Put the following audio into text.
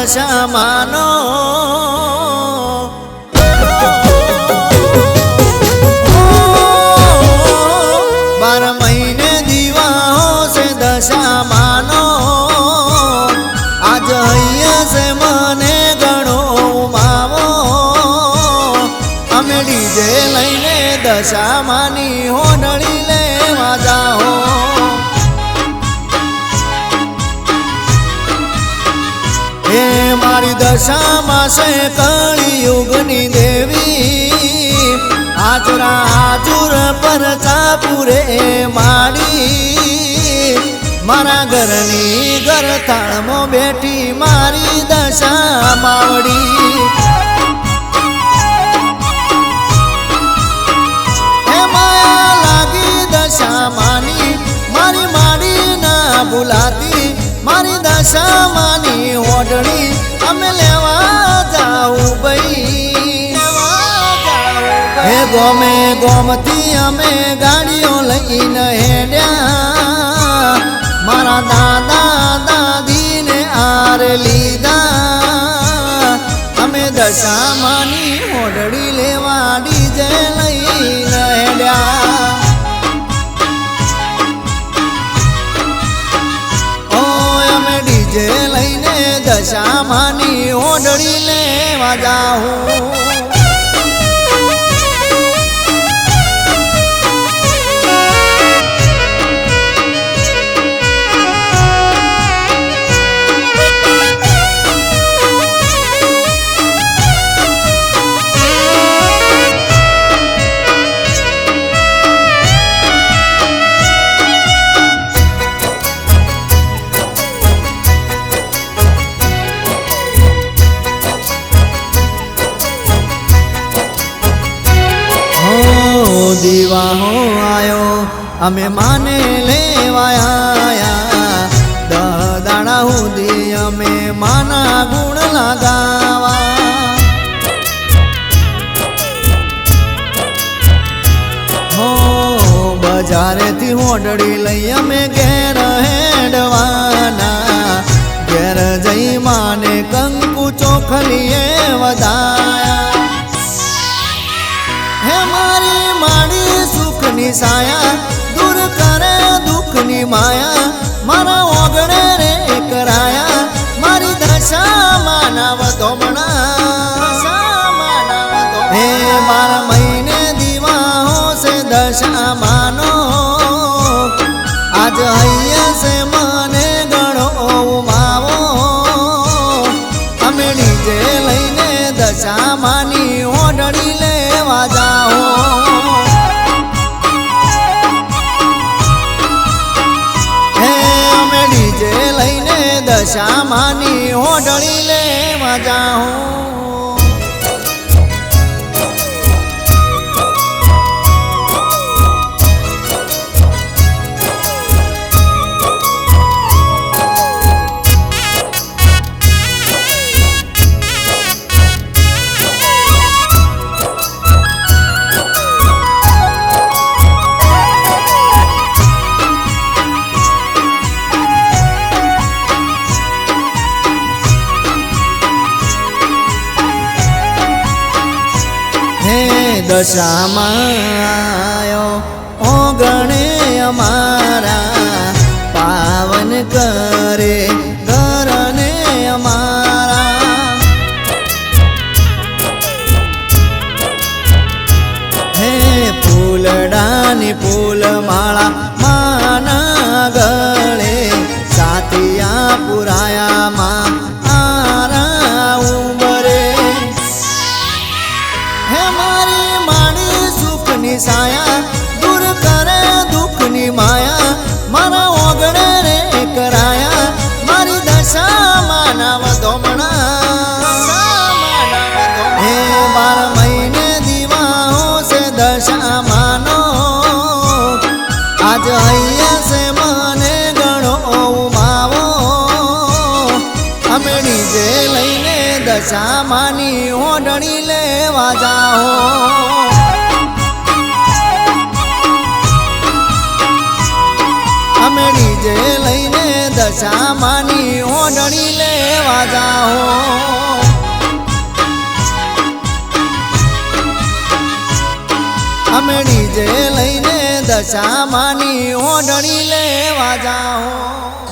દશામાનો બાર મહિને દીવા છે દશામાનો આજ અહીંયા છે મને ઘણો માવો અમે ડીજે લઈને દશામાની હોડળી લેવા જાઓ હે મારી દશામાં છે કળિયુગની દેવી આજરા આજુર પર ચાપુરે માડી મારા ઘરની ગરથાળમાં બેઠી મારી દશા માવડી હે માયા લાગી દશા માની મારી માડી ના ભૂલાતી મારી દશા માની ઓઢણી અમે લેવા જાઉં ભાઈ હે ગોમે ગોમથી અમે ગાડીઓ લઈને હેડ્યા મારા દાદા દાદીને આર લીધા અમે દશામાની ઓઢળી લેવા ડીજે લઈને હેડ્યા ઓ અમે ડીજે લઈને દશામાની ઓઢળી લેવા જાઉં દીવા હો આયો અમે માને લેવાયા દાડા સુધી અમે માના ગુણ લગાવા હો બજારેથી હોડળી લઈ અમે ઘેર હેડવાના ઘેર જઈ માને કંકુ ચોખલીએ વધાયા હે મારી માડી સુખની સાયા દૂર કરે દુઃખની માયા મારા ઓગણે રે કરાયા મારી દશા માનવ ધોમણા હે 12 મહિને દીવા છે દશા માનો આજ અહીંયા છે મને ગણો માવો અમે ડીજે લઈને દશા માની ઓઢળી લેવા જાઓ હે અમે ડીજે લઈને દશા માની ઓઢળી લેવા જાઓ દશામાં આયો ઓગણે અમારા પાવન કરે ઘરને અમારા હે ફૂલડાની ફૂલમાળા માના ગળે સાતિયા પુરાયામાં આરા ઉંબરે હે મારી માડી સુખની સાયા દૂર કરે દુઃખની માયા મારા ઓગણે રે કરાયા મારી દશા માનવ ધોમણા હે 12 મહિને દીવા છે દશા માનો આજ અહીંયા છે મને ઘણો માવો અમે ડીજે લઈને દશા માની ઓઢણી લેવા જાઓ અમે ડીજે લઈને દશા માની ઓઢણી લેવા વાજા હો અમે ડીજે લઈને દશામાની ઓઢણી લેવા જાઓ